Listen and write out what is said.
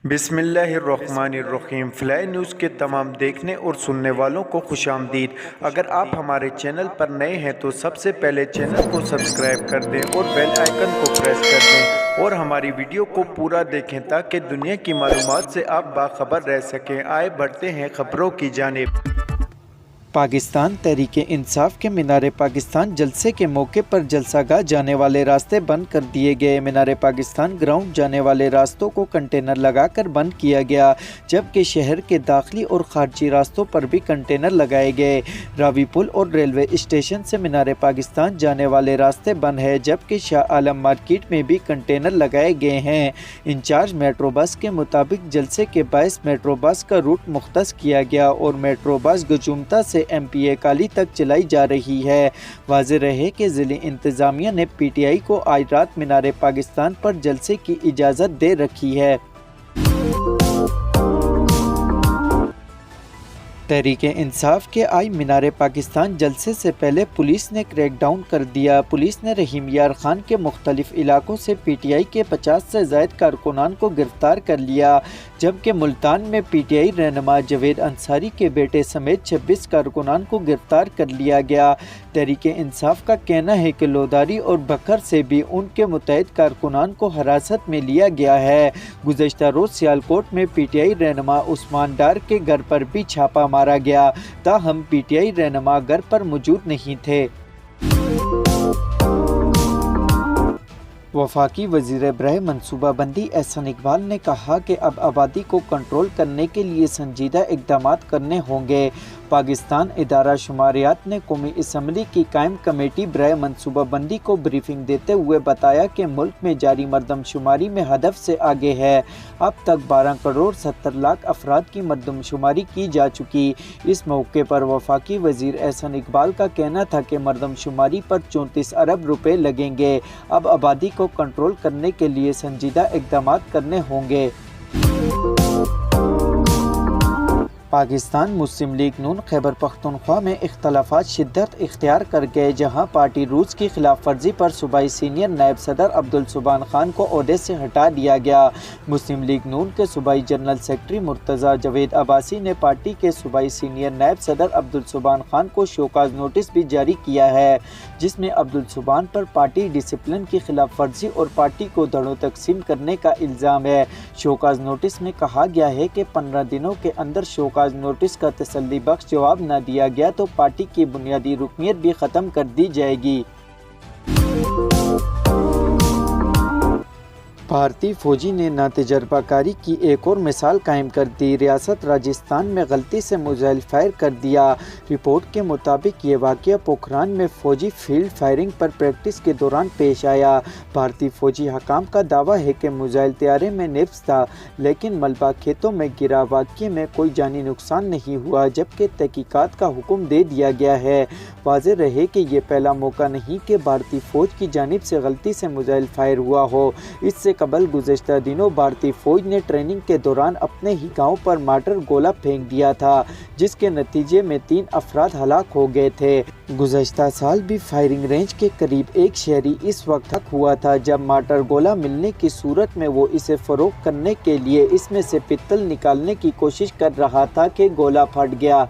بسم اللہ الرحمن الرحیم۔ فلائی نیوز کے تمام دیکھنے اور سننے والوں کو خوش آمدید۔ اگر آپ ہمارے چینل پر نئے ہیں تو سب سے پہلے چینل کو سبسکرائب کر دیں اور بیل آئیکن کو پریس کر دیں اور ہماری ویڈیو کو پورا دیکھیں تاکہ دنیا کی معلومات سے آپ باخبر رہ سکیں۔ آئے بڑھتے ہیں خبروں کی جانب۔ پاکستان تحریک انصاف کے مینار پاکستان جلسے کے موقع پر جلسہ گاہ جانے والے راستے بند کر دیے گئے۔ مینار پاکستان گراؤنڈ جانے والے راستوں کو کنٹینر لگا کر بند کیا گیا، جبکہ شہر کے داخلی اور خارجی راستوں پر بھی کنٹینر لگائے گئے۔ راوی پل اور ریلوے اسٹیشن سے مینار پاکستان جانے والے راستے بند ہیں، جبکہ شاہ عالم مارکیٹ میں بھی کنٹینر لگائے گئے ہیں۔ انچارج میٹرو بس کے مطابق جلسے کے باعث میٹرو بس کا روٹ مختص کیا گیا اور میٹرو بس گجومتا سے ایم پی اے کالی تک چلائی جا رہی ہے۔ واضح رہے کہ ضلعی انتظامیہ نے پی ٹی آئی کو آج رات مینار پاکستان پر جلسے کی اجازت دے رکھی ہے۔ تحریک انصاف کے آئی مینار پاکستان جلسے سے پہلے پولیس نے کریک ڈاؤن کر دیا۔ پولیس نے رحیم یار خان کے مختلف علاقوں سے پی ٹی آئی کے 50 سے زائد کارکنان کو گرفتار کر لیا، جبکہ ملتان میں پی ٹی آئی رہنما جاوید انصاری کے بیٹے سمیت 26 کارکنان کو گرفتار کر لیا گیا۔ تحریک انصاف کا کہنا ہے کہ لوداری اور بکھر سے بھی ان کے متعدد کارکنان کو حراست میں لیا گیا ہے۔ گزشتہ روز سیالکوٹ میں پی ٹی آئی رہنما عثمان ڈار کے گھر پر بھی چھاپہ مارا گیا، تاہم پی ٹی آئی رہنما گھر پر موجود نہیں تھے۔ وفاقی وزیر برائے منصوبہ بندی احسن اقبال نے کہا کہ اب آبادی کو کنٹرول کرنے کے لیے سنجیدہ اقدامات کرنے ہوں گے۔ پاکستان ادارہ شماریات نے قومی اسمبلی کی قائم کمیٹی برائے منصوبہ بندی کو بریفنگ دیتے ہوئے بتایا کہ ملک میں جاری مردم شماری میں ہدف سے آگے ہے۔ اب تک 12 کروڑ 70 لاکھ افراد کی مردم شماری کی جا چکی۔ اس موقع پر وفاقی وزیر احسن اقبال کا کہنا تھا کہ مردم شماری پر 34 ارب روپے لگیں گے۔ اب آبادی کو کنٹرول کرنے کے لیے سنجیدہ اقدامات کرنے ہوں گے۔ پاکستان مسلم لیگ نون خیبر پختونخوا میں اختلافات شدت اختیار کر گئے، جہاں پارٹی رولز کی خلاف ورزی پر صوبائی سینئر نائب صدر عبدالسبحان خان کو عہدے سے ہٹا دیا گیا۔ مسلم لیگ نون کے صوبائی جنرل سیکرٹری مرتضیٰ جاوید عباسی نے پارٹی کے صوبائی سینئر نائب صدر عبدالسبحان خان کو شوکاز نوٹس بھی جاری کیا ہے، جس میں عبدالسبحان پر پارٹی ڈسپلن کی خلاف ورزی اور پارٹی کو دھڑوں تقسیم کرنے کا الزام ہے۔ شوکاز نوٹس میں کہا گیا ہے کہ 15 دنوں کے اندر شوکاز نوٹس کا تسلی بخش جواب نہ دیا گیا تو پارٹی کی بنیادی رکنیت بھی ختم کر دی جائے گی۔ بھارتی فوجی نے ناتجربہ کاری کی ایک اور مثال قائم کر دی۔ ریاست راجستھان میں غلطی سے میزائل فائر کر دیا۔ رپورٹ کے مطابق یہ واقعہ پوکھران میں فوجی فیلڈ فائرنگ پر پریکٹس کے دوران پیش آیا۔ بھارتی فوجی حکام کا دعویٰ ہے کہ میزائل طیارے میں نصب تھا، لیکن ملبہ کھیتوں میں گرا۔ واقعے میں کوئی جانی نقصان نہیں ہوا، جبکہ تحقیقات کا حکم دے دیا گیا ہے۔ واضح رہے کہ یہ پہلا موقع نہیں کہ بھارتی فوج کی جانب سے غلطی سے میزائل فائر ہوا ہو۔ اس سے قبل گزشتہ دنوں بھارتی فوج نے ٹریننگ کے دوران اپنے ہی گاؤں پر مارٹر گولہ پھینک دیا تھا، جس کے نتیجے میں 3 افراد ہلاک ہو گئے تھے۔ گزشتہ سال بھی فائرنگ رینج کے قریب ایک شہری اس وقت ہلاک ہوا تھا جب مارٹر گولہ ملنے کی صورت میں وہ اسے فروخت کرنے کے لیے اس میں سے پتل نکالنے کی کوشش کر رہا تھا کہ گولہ پھٹ گیا۔